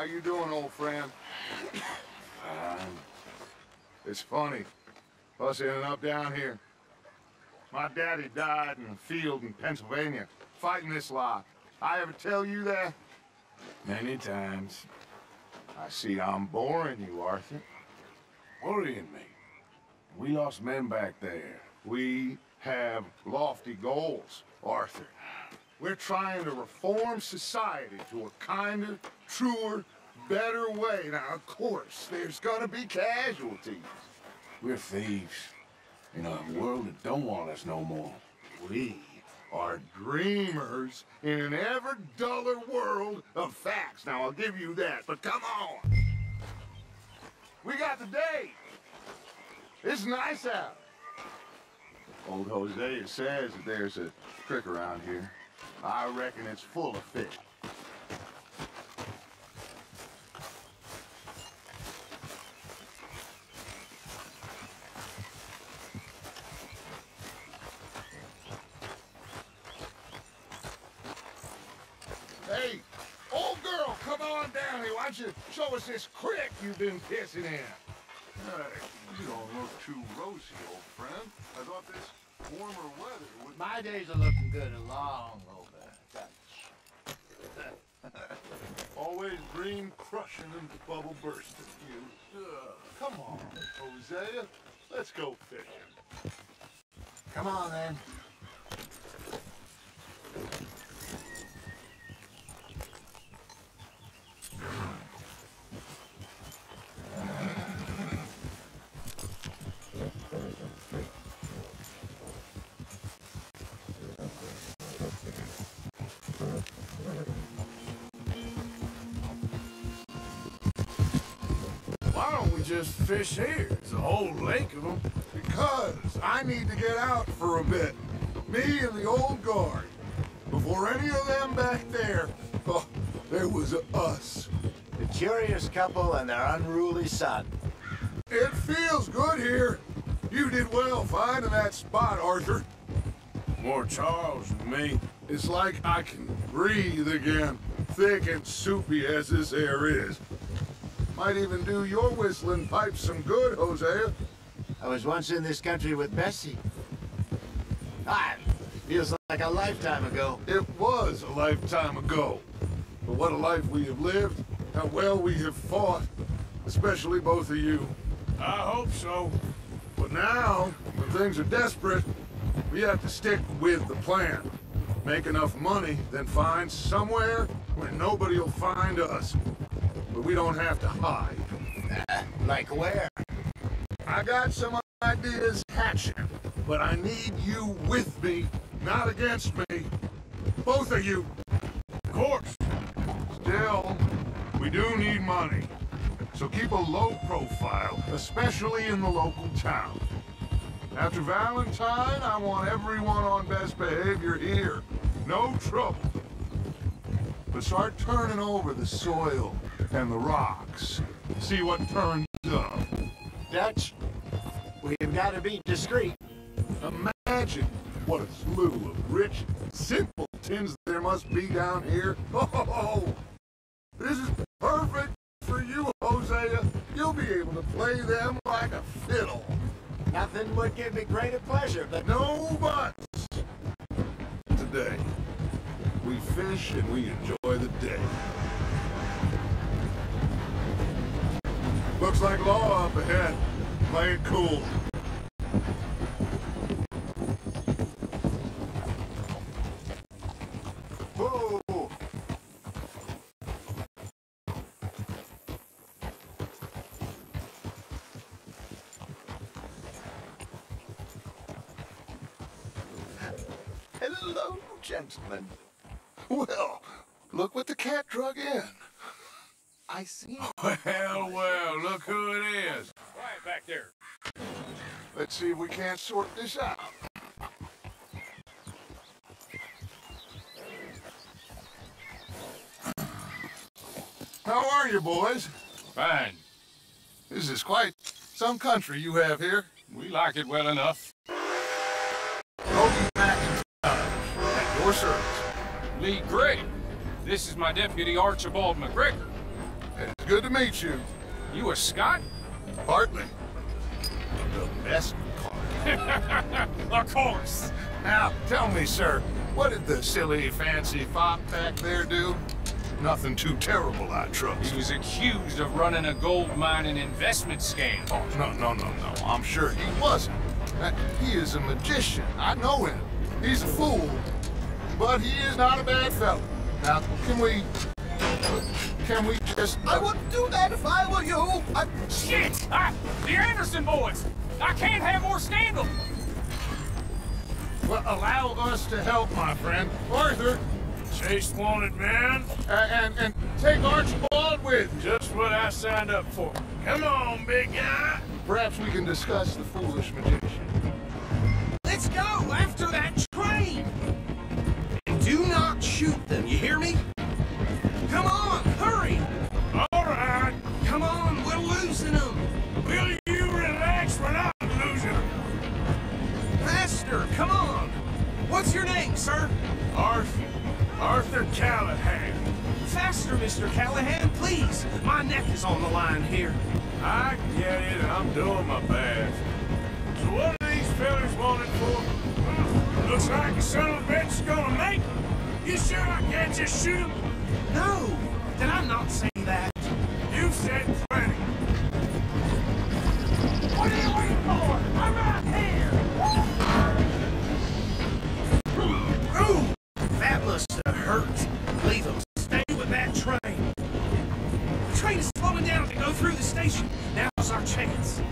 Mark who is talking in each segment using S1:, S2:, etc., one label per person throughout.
S1: you doing, old friend? It's funny, us ending up down here. My daddy died in a field in Pennsylvania, fighting this lot. I ever tell you that?
S2: Many times.
S1: I see I'm boring you, Arthur.
S2: Worrying me. We lost men back there.
S1: We have lofty goals, Arthur. We're trying to reform society to a kinder, truer, better way. Now, of course, there's gonna be casualties.
S2: We're thieves in a world that don't want us no more.
S1: We are dreamers in an ever duller world of facts. Now, I'll give you that, but come on. We got the day. It's nice out. Old Hosea says that there's a trick around here. I reckon it's full of fish. Hey, old girl, come on down here. Why don't you show us this creek you've been pissing in?
S3: Hey, you don't look too rosy, old friend. I thought this warmer weather would...
S4: My days are looking good and long over.
S3: Always dream crushing into bubble bursting, you. Come on, Hosea. Let's go fishing.
S4: Come on, then.
S2: Why don't we just fish here? There's a whole lake of them.
S1: Because I need to get out for a bit. Me and the old guard. Before any of them back there, oh, there was us.
S4: The curious couple and their unruly son.
S1: It feels good here. You did well finding that spot, Arthur.
S2: More Charles than me.
S1: It's like I can breathe again, thick and soupy as this air is. Might even do your whistling pipes some good, Hosea.
S4: I was once in this country with Bessie. Feels like a lifetime ago.
S1: It was a lifetime ago. But what a life we have lived, how well we have fought, especially both of you.
S2: I hope so.
S1: But now, when things are desperate, we have to stick with the plan. Make enough money, then find somewhere where nobody will find us. But we don't have to hide.
S4: Like where?
S1: I got some ideas hatching, but I need you with me, not against me. Both of you.
S2: Of course.
S1: Still, we do need money. So keep a low profile, especially in the local town. After Valentine, I want everyone on best behavior here. No trouble. But start turning over the soil and the rocks. See what turns up.
S4: Dutch, we've got to be discreet.
S1: Imagine what a slew of rich simpletons there must be down here. Oh, this is perfect for you, Hosea. You'll be able to play them like a fiddle.
S4: Nothing would give me greater pleasure, but...
S1: No buts. Today, we fish and we enjoy the day. Looks like law up ahead. Play it cool.
S4: Whoa! Hello, gentlemen.
S1: Well, look what the cat drug in. I see.
S2: Well, look who it is. Quiet back there.
S1: Let's see if we can't sort this out. How are you, boys?
S5: Fine.
S1: This is quite some country you have here.
S5: We like it well enough.
S1: Toby McIntyre, at your service.
S5: Lee Gray. This is my deputy, Archibald McGregor.
S1: It's good to meet you.
S5: You a Scot?
S1: Partly. The best part.
S5: Of course.
S1: Now, tell me, sir, what did the silly, fancy fop back there do? Nothing too terrible, I trust.
S5: He was accused of running a gold mining investment scam.
S1: Oh, no. I'm sure he wasn't. He is a magician. I know him. He's a fool, but he is not a bad fellow. Now, can we just...
S4: I wouldn't do that if I were you.
S5: Shit! The Anderson boys! I can't have more scandal!
S1: Well, allow us to help, my friend. Arthur,
S5: Chase wanted, man.
S1: and take Archibald with you.
S5: Just what I signed up for. Come on, big guy.
S1: Perhaps we can discuss the foolish magician.
S4: Let's go after that train. And do not shoot them, you hear me? Come on, hurry.
S5: All right.
S4: Come on, we're losing them.
S5: Will you relax? We're not losing them.
S4: Faster, come on. What's your name, sir?
S5: Arthur Callahan.
S4: Faster, Mr. Callahan, please. My neck is on the line here.
S5: I get it. I'm doing my best. So what are these fellas wanted for? Looks like the son of a bitch is gonna make them. You sure I can't just shoot him?
S4: No, did I not say that?
S5: You said plenty.
S4: What are you waiting for? I'm right here. Ooh, that must have hurt. Leave them. Stay with that train. The train is slowing down to go through the station. Now's our chance.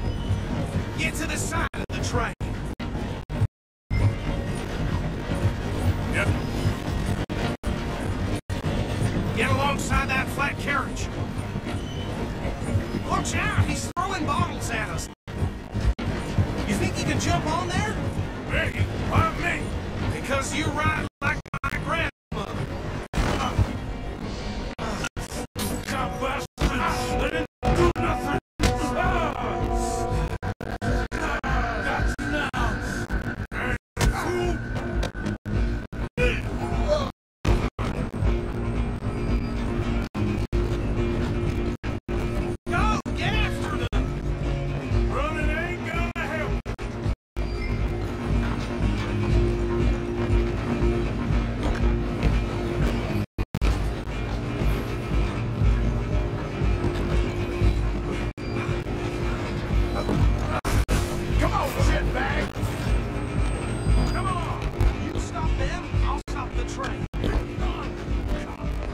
S4: Get to the side of the train.
S5: Yep.
S4: Get alongside that flat carriage. Watch out, he's throwing bottles at us. You think you can jump on there?
S5: Me? Why me?
S4: Because you ride like my grandmother.
S5: Cop bastards! They didn't do nothing! That's now! Fool!
S4: Go, get after them.
S5: Running ain't gonna help!
S4: Come on, shitbag! Come on! You stop them, I'll stop the train.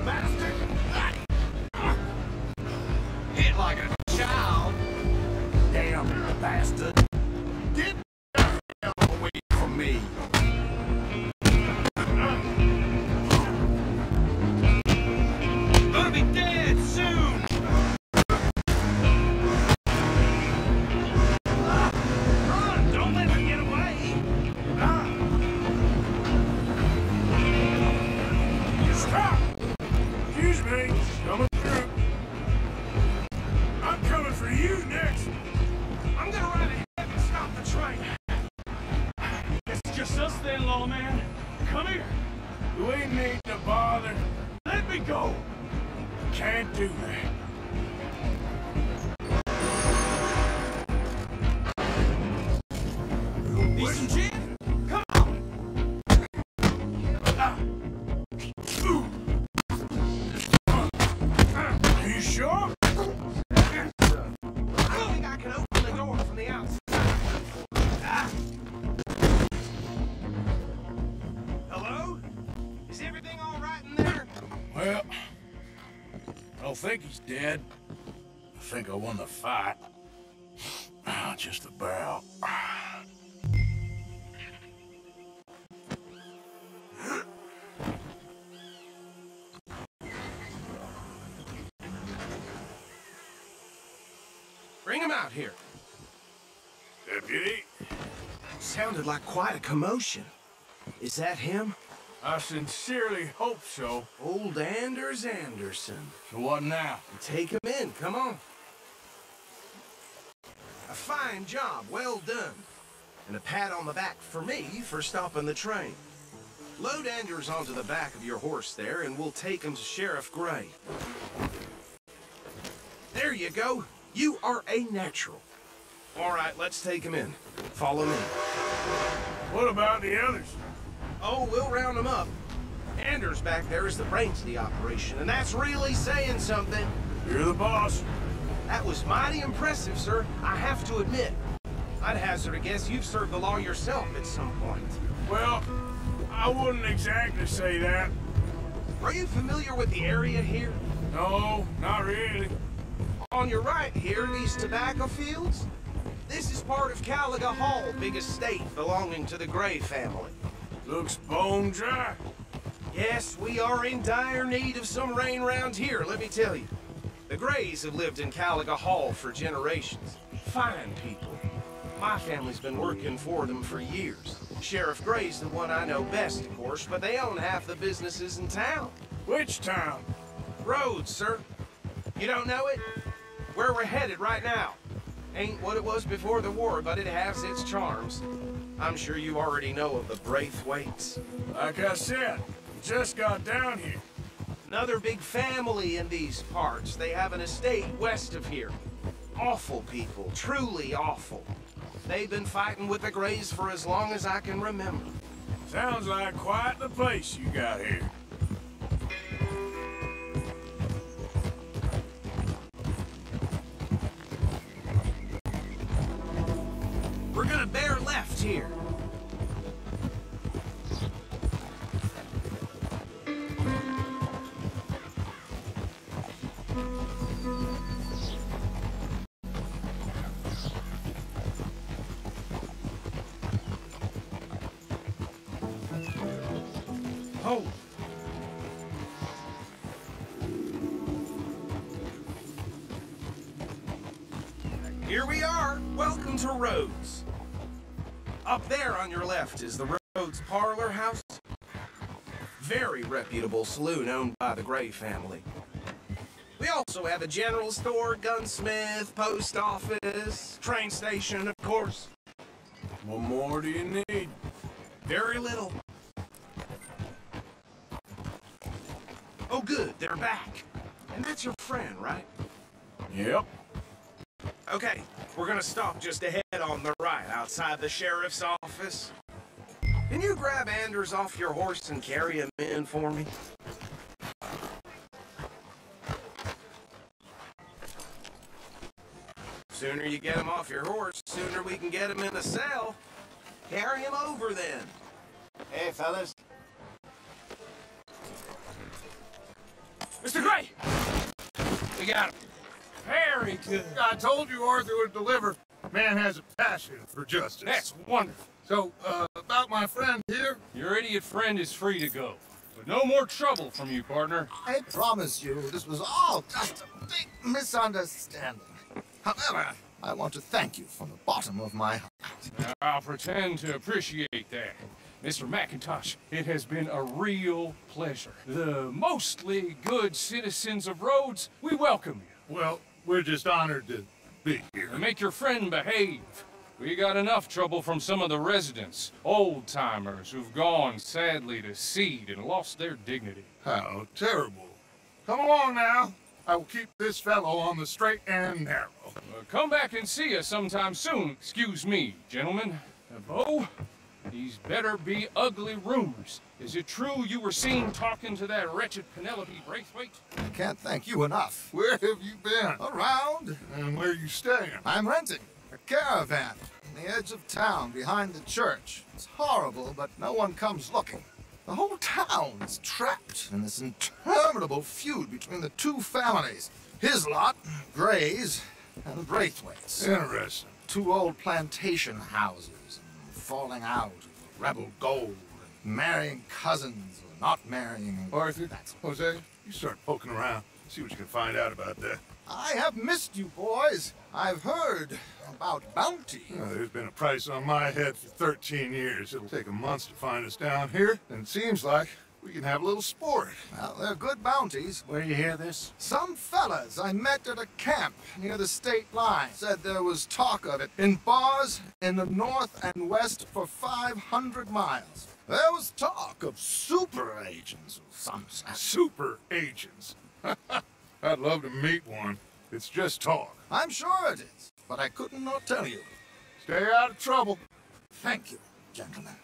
S4: Bastard! Hit like a child! Damn bastard! Get the hell away from me! Gonna be dead soon! Run! Don't let her get away!
S5: Stop! Excuse me, coming through. I'm coming for you next.
S4: I'm gonna ride ahead and stop the train.
S5: It's just us then, lawman. Come here. You ain't need to bother. Let me go. Can't do that.
S4: Need some gin? Come on!
S5: Are you sure?
S4: I don't think I can open the door from the outside. Hello? Is everything all right in there?
S2: Well, I don't think he's dead. I think I won the fight. Just about.
S4: Bring him out here.
S5: Deputy,
S4: Sounded like quite a commotion. Is that him?
S5: I sincerely hope so.
S4: Old Anders Anderson.
S2: So what now?
S4: Take him in, come on. A fine job, well done. And a pat on the back for me for stopping the train. Load Anders onto the back of your horse there, and we'll take him to Sheriff Gray. you go. You are a natural. All right, let's take him in. Follow me.
S5: What about the others?
S4: Oh, we'll round them up. Anders back there is the brains of the operation, and that's really saying something.
S5: You're the boss.
S4: That was mighty impressive, sir. I have to admit. I'd hazard a guess you've served the law yourself at some point.
S5: Well, I wouldn't exactly say that.
S4: Are you familiar with the area here?
S5: No, not really.
S4: On your right here, these tobacco fields? This is part of Caliga Hall, big estate belonging to the Gray family.
S5: Looks bone dry.
S4: Yes, we are in dire need of some rain round here, let me tell you. The Grays have lived in Caliga Hall for generations. Fine people. My family's been working for them for years. Sheriff Gray's the one I know best, of course, but they own half the businesses in town.
S5: Which town?
S4: Rhodes, sir. You don't know it? Where we're headed right now. Ain't what it was before the war, but it has its charms. I'm sure you already know of the Braithwaites.
S5: Like I said, just got down here.
S4: Another big family in these parts. They have an estate west of here. Awful people, truly awful. They've been fighting with the Grays for as long as I can remember.
S5: Sounds like quite the place you got here.
S4: We're gonna bear left here. Oh. Here we are. Welcome to Rhodes. Up there on your left is the Rhodes Parlor House. Very reputable saloon owned by the Gray family. We also have a general store, gunsmith, post office, train station, of course.
S5: What more do you need?
S4: Very little. Oh good, they're back. And that's your friend, right?
S5: Yep.
S4: Okay, we're gonna stop just ahead on the right, outside the sheriff's office. Can you grab Anders off your horse and carry him in for me? Sooner you get him off your horse, sooner we can get him in the cell. Carry him over then.
S6: Hey, fellas.
S5: Mr. Gray! We got him. Very good.
S3: I told you Arthur would deliver. Man has a passion for justice.
S5: That's wonderful.
S3: So, about my friend here?
S7: Your idiot friend is free to go. But no more trouble from you, partner.
S6: I promise you, this was all just a big misunderstanding. However, I want to thank you from the bottom of my heart.
S7: I'll pretend to appreciate that. Mr. McIntosh, it has been a real pleasure. The mostly good citizens of Rhodes, we welcome you.
S3: Well, we're just honored to be here.
S7: Make your friend behave. We got enough trouble from some of the residents, old-timers who've gone, sadly, to seed and lost their dignity.
S3: How terrible. Come along now. I will keep this fellow on the straight and narrow.
S7: Come back and see us sometime soon. Excuse me, gentlemen. Bo, these better be ugly rumors. Is it true you were seen talking to that wretched Penelope Braithwaite?
S6: I can't thank you enough.
S3: Where have you been?
S6: Around,
S3: And where are you staying?
S6: I'm renting a caravan on the edge of town behind the church. It's horrible, but no one comes looking. The whole town is trapped in this interminable feud between the two families. His lot, Gray's, and Braithwaite's.
S3: Interesting.
S6: Two old plantation houses, and falling out of rebel gold, and marrying cousins or not marrying.
S3: Arthur,
S6: That's
S3: Jose, you start poking around. See what you can find out about that.
S6: I have missed you, boys. I've heard about bounty.
S3: There's been a price on my head for 13 years. It'll take a month to find us down here, and it seems like we can have a little sport.
S6: Well, they're good bounties.
S5: Where you hear this?
S6: Some fellas I met at a camp near the state line said there was talk of it in bars in the north and west for 500 miles. There was talk of super agents of some sort.
S3: Super agents. I'd love to meet one. It's just talk.
S6: I'm sure it is, but I couldn't not tell you.
S3: Stay out of trouble.
S6: Thank you, gentlemen.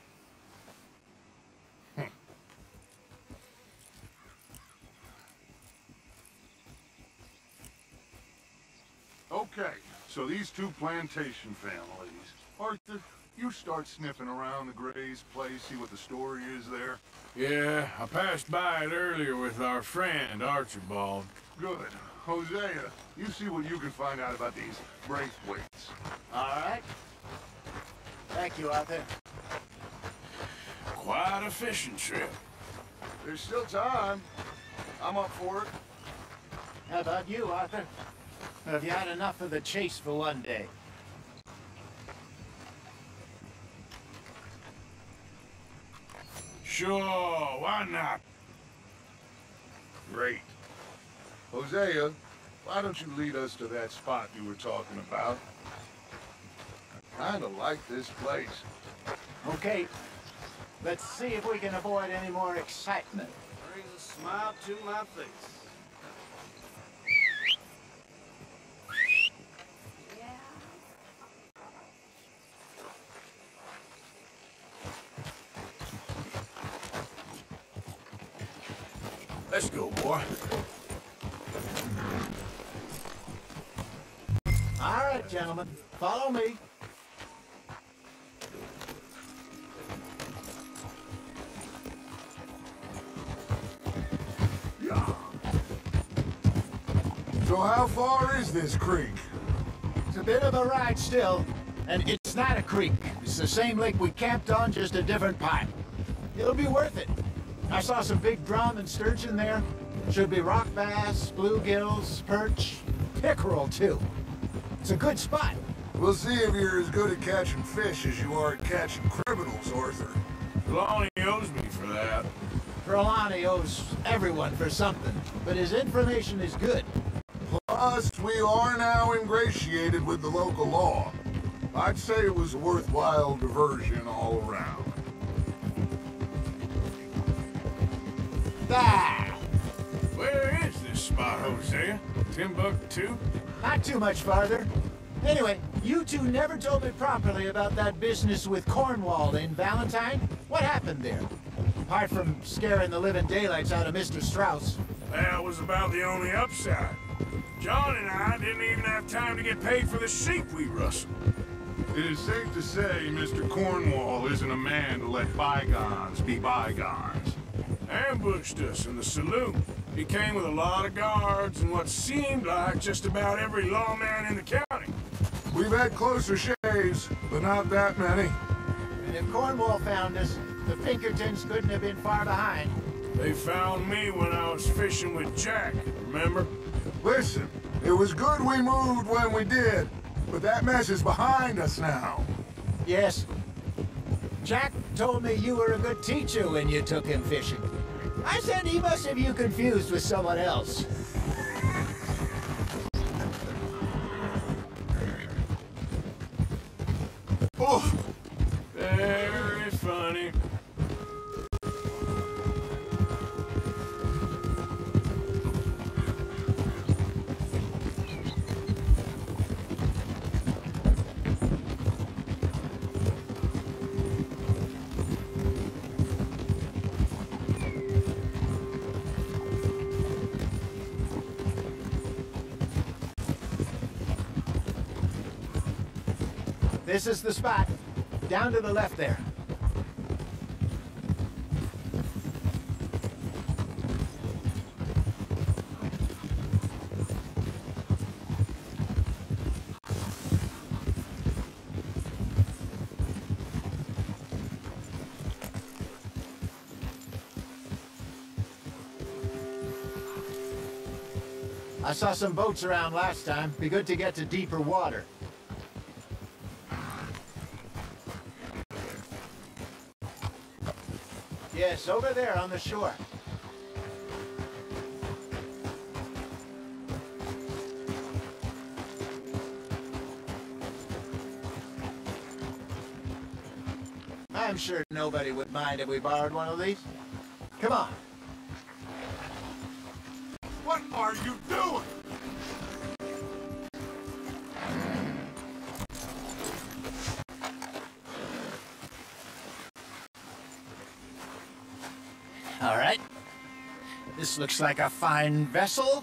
S1: Okay, so these two plantation families. Arthur, you start sniffing around the Gray's place, see what the story is there.
S5: Yeah, I passed by it earlier with our friend, Archibald.
S1: Good. Hosea, you see what you can find out about these Braithwaites.
S8: All right. Thank you, Arthur.
S5: Quite a fishing trip.
S1: There's still time. I'm up for it.
S8: How about you, Arthur? Have you had enough of the chase for one day?
S5: Sure, why not?
S1: Great. Hosea, why don't you lead us to that spot you were talking about? I kinda like this place.
S8: Okay. Let's see if we can avoid any more excitement.
S4: Brings a smile to my face.
S5: Let's go, boy.
S8: All right, gentlemen. Follow me.
S1: So how far is this creek?
S8: It's a bit of a ride still, and it's not a creek. It's the same lake we camped on, just a different pipe. It'll be worth it. I saw some big drum and sturgeon there. Should be rock bass, bluegills, perch, pickerel too. It's a good spot.
S1: We'll see if you're as good at catching fish as you are at catching criminals, Arthur.
S5: Lonnie owes me for that.
S8: Trelawney owes everyone for something, but his information is good.
S1: Plus, we are now ingratiated with the local law. I'd say it was a worthwhile diversion all around.
S8: Ah!
S5: Where is this spot, Hosea? Timbuktu?
S8: Not too much farther. Anyway, you two never told me properly about that business with Cornwall in Valentine. What happened there? Apart from scaring the living daylights out of Mr. Strauss.
S5: That was about the only upside. John and I didn't even have time to get paid for the sheep we rustled.
S1: It is safe to say Mr. Cornwall isn't a man to let bygones be bygones.
S5: Ambushed us in the saloon. He came with a lot of guards and what seemed like just about every lawman in the county.
S1: We've had closer shaves, but not that many.
S8: And if Cornwall found us, the Pinkertons couldn't have been far behind.
S5: They found me when I was fishing with Jack, remember?
S1: Listen, it was good we moved when we did, but that mess is behind us now.
S8: Yes. Jack told me you were a good teacher when you took him fishing. I said he must have you confused with someone else.
S1: Oh,
S5: Very funny.
S8: This is the spot. Down to the left there. I saw some boats around last time. Be good to get to deeper water. Yes, over there on the shore. I'm sure nobody would mind if we borrowed one of these. Come on.
S1: what are you doing?
S8: All right. This looks like a fine vessel.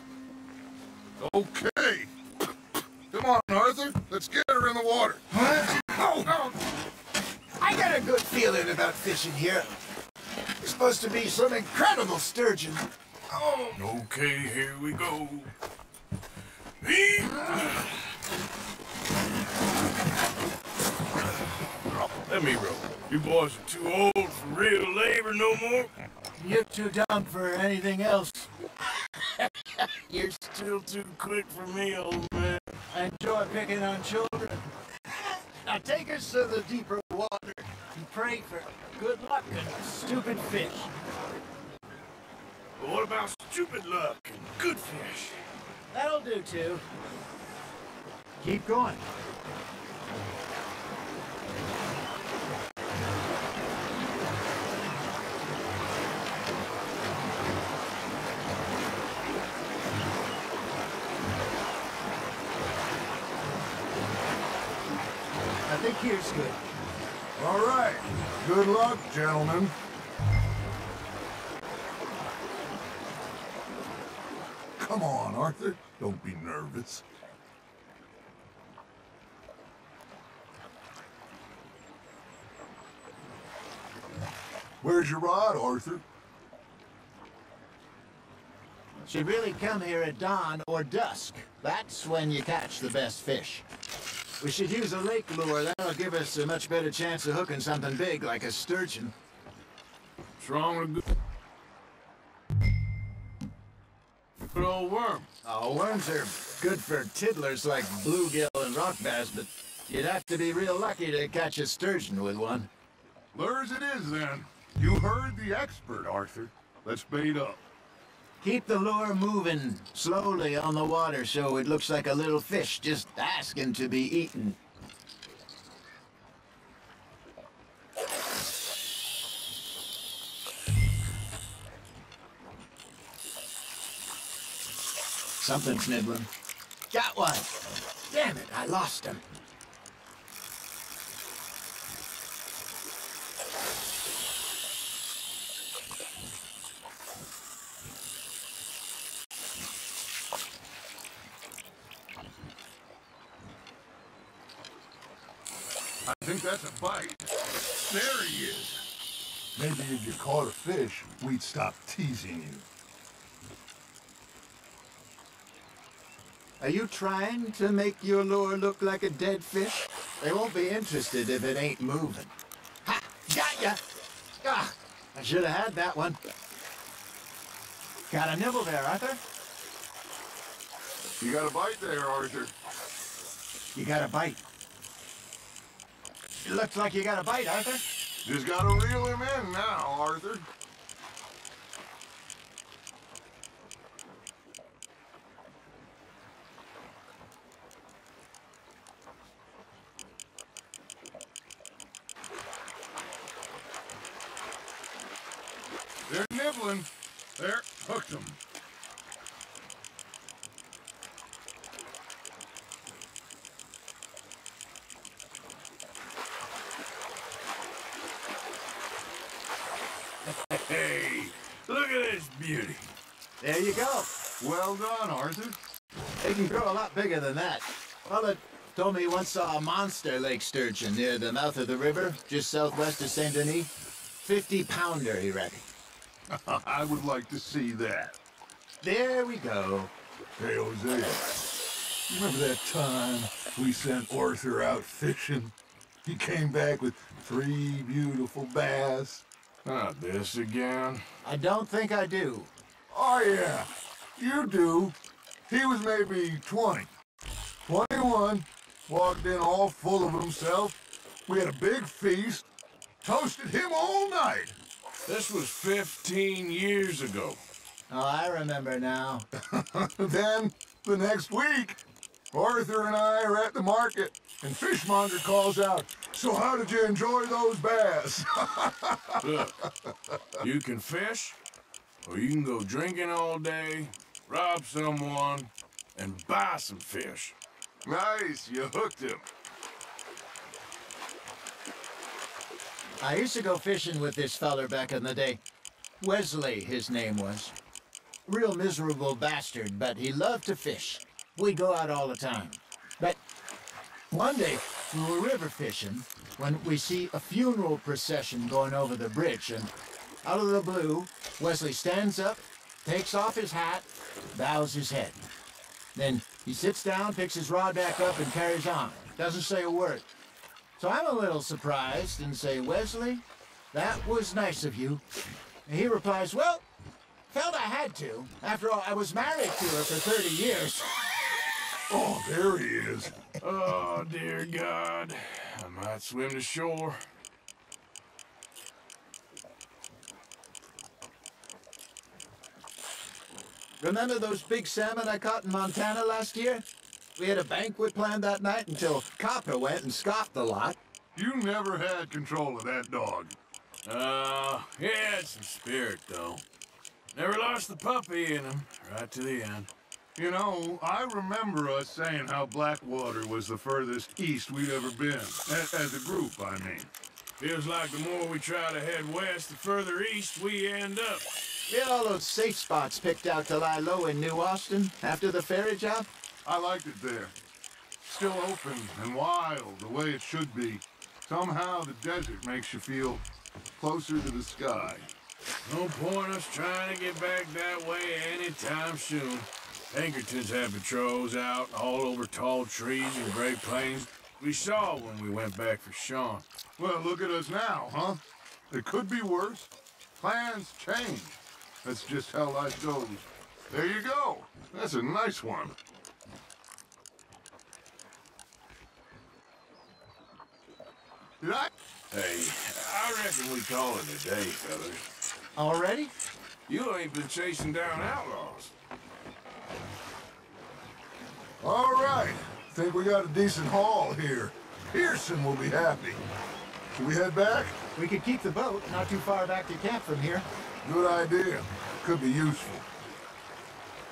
S3: Okay. Come on, Arthur. Let's get her in the water.
S8: Oh. I got a good feeling about fishing here. It's supposed to be some incredible sturgeon. Oh.
S2: Okay, here we go. Let me roll. You boys are too old for real labor no more.
S8: You're too dumb for anything else.
S2: You're still too quick for me, old man.
S8: I enjoy picking on children. Now take us to the deeper water and pray for good luck and stupid fish.
S2: But what about stupid luck and good fish?
S8: That'll do too. Keep going. I think here's good.
S3: All right. Good luck, gentlemen. Come on, Arthur. Don't be nervous. Where's your rod, Arthur?
S8: Should really come here at dawn or dusk. That's when you catch the best fish. We should use a lake lure. That'll give us a much better chance of hooking something big like a sturgeon.
S2: What's wrong with good old worm?
S8: Oh, worms are good for tiddlers like bluegill and rock bass, but you'd have to be real lucky to catch a sturgeon with one.
S3: Lures it is, then. You heard the expert, Arthur. Let's bait up.
S8: Keep the lure moving slowly on the water so it looks like a little fish just asking to be eaten. Something's nibbling. Got one! Damn it, I lost him.
S3: I think that's a bite. There he is. Maybe if you caught a fish, we'd stop teasing you.
S8: Are you trying to make your lure look like a dead fish? They won't be interested if it ain't moving. Ha! Got ya! Ah, I should have had that one. Got a nibble there, Arthur?
S3: You got a bite there, Arthur.
S8: You got a bite. It looks like you got a bite, Arthur.
S3: Just gotta reel him in now, Arthur. They're nibbling. There, hooked them.
S2: Hey, look at this beauty.
S8: There you go.
S3: Well done, Arthur.
S8: They can grow a lot bigger than that. Fella told me he once saw a monster lake sturgeon near the mouth of the river, just southwest of Saint Denis. 50-pounder, he reckoned.
S3: I would like to see that.
S8: There we go.
S3: Hey, Hosea, remember that time we sent Arthur out fishing? He came back with 3 beautiful bass.
S2: Not this again.
S8: I don't think I do.
S3: Oh, yeah, you do. He was maybe 20. 21, walked in all full of himself. We had a big feast, toasted him all night.
S2: This was 15 years ago.
S8: Oh, I remember now.
S3: Then, the next week, Arthur and I are at the market, and Fishmonger calls out, "So how did you enjoy those bass?"
S2: Look, you can fish, or you can go drinking all day, rob someone, and buy some fish.
S3: Nice, you hooked him.
S8: I used to go fishing with this feller back in the day. Wesley, his name was. Real miserable bastard, but he loved to fish. We'd go out all the time. But one day, we were river fishing when we see a funeral procession going over the bridge, and out of the blue, Wesley stands up, takes off his hat, bows his head. Then he sits down, picks his rod back up, and carries on. Doesn't say a word. So I'm a little surprised and say, Wesley, that was nice of you. And he replies, well, felt I had to. After all, I was married to her for 30 years.
S3: Oh, there he is.
S2: Oh, dear God. I might swim to shore.
S8: Remember those big salmon I caught in Montana last year? We had a banquet planned that night until Copper went and scoffed the lot.
S3: You never had control of that dog.
S2: He had some spirit, though. Never lost the puppy in him, right to the end.
S3: You know, I remember us saying how Blackwater was the furthest east we'd ever been. As a group, I mean.
S2: Feels like the more we try to head west, the further east we end up.
S8: We had all those safe spots picked out to lie low in New Austin after the ferry job.
S3: I liked it there. Still open and wild, the way it should be. Somehow the desert makes you feel closer to the sky.
S2: No point us trying to get back that way anytime soon. Pinkertons had patrols out all over tall trees and Great Plains. We saw when we went back for Sean.
S3: Well, look at us now, huh? It could be worse. Plans change. That's just how life goes. There you go. That's a nice one. Did I?
S2: Hey, I reckon we call it a day, fellas.
S8: Already?
S2: You ain't been chasing down outlaws.
S3: All right. Think we got a decent haul here. Pearson will be happy. Should we head back?
S8: We could keep the boat not too far back to camp from here.
S3: Good idea. Could be useful.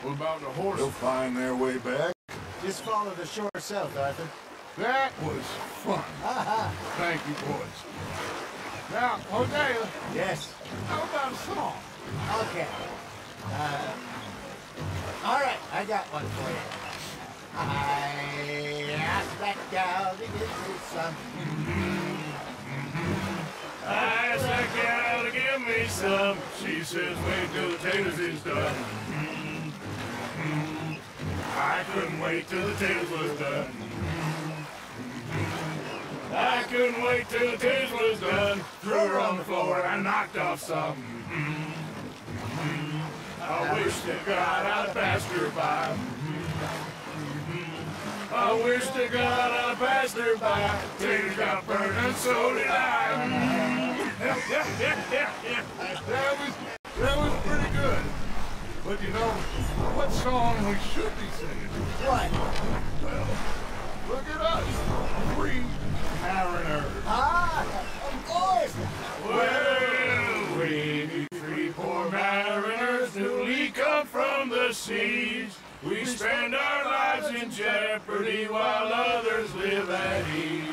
S2: What about the horses?
S3: They'll find their way back.
S8: Just follow the shore south, Arthur.
S3: That was fun. Thank you, boys. Now, Hosea,
S8: Yes.
S3: how about a song?
S8: Okay. All right, I got one for you. I asked that gal to give me some.
S2: I asked that gal to give me some. She says, wait till the taters is done. I couldn't wait till the taters was done. I couldn't wait till the taters was done. Threw her on the floor and knocked off some. I wish to God I'd passed her by. I wish to God I passed her by. Taters got burned and so did I.
S3: That was pretty good. But you know, what song we should be singing?
S8: What?
S3: Well, look at us. Free mariners.
S8: Of course.
S2: Well, we three poor mariners newly come from the seas. We spend our lives in jeopardy while others live at ease.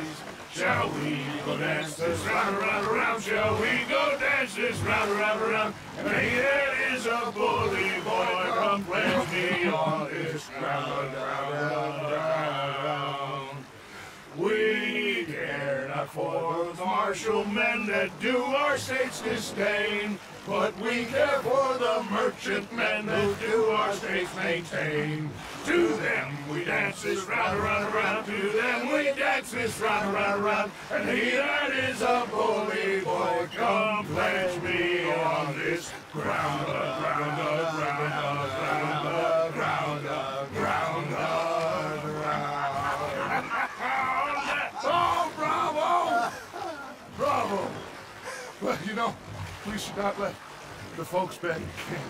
S2: Shall we go dance this round, round, round? Shall we go dance this round, round, round? And here is a bully boy, come pledge me on this ground, round, round. We care not for the martial men that do our state's disdain, but we care for the merchant men that do our states maintain. To them we dance this round, round, round. To them we dance this round, round, round. And he that is a bully boy, come pledge me on this ground, ground, ground, ground, ground, ground, ground.
S3: Oh, bravo! Bravo! Well, you know, we should not let the folks back in camp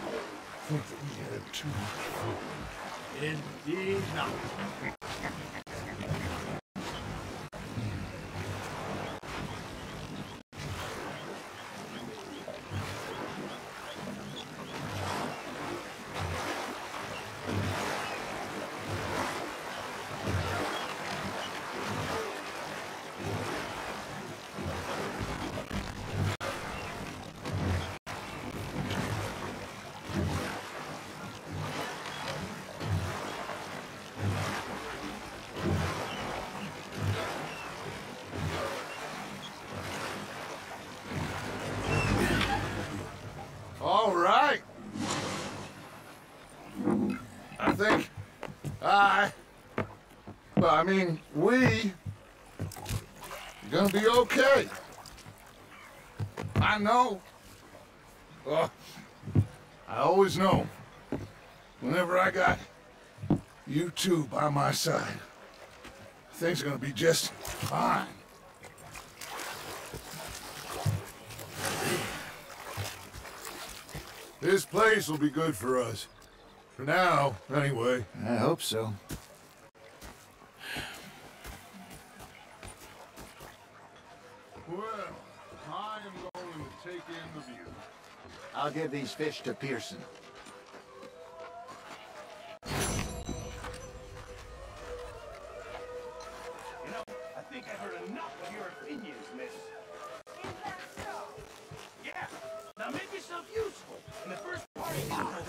S3: think that we had too much food.
S8: Indeed not.
S1: mean, we are gonna be okay. I know. I always know. Whenever I got you two by my side, things are gonna be just fine. This place will be good for us. For now, anyway.
S8: I hope so.
S1: Well, I am going to take in the view.
S8: I'll give these fish to Pearson.
S4: You know, I think I've heard enough of your opinions, miss. Is that so? Yeah. Now make yourself useful in the first part of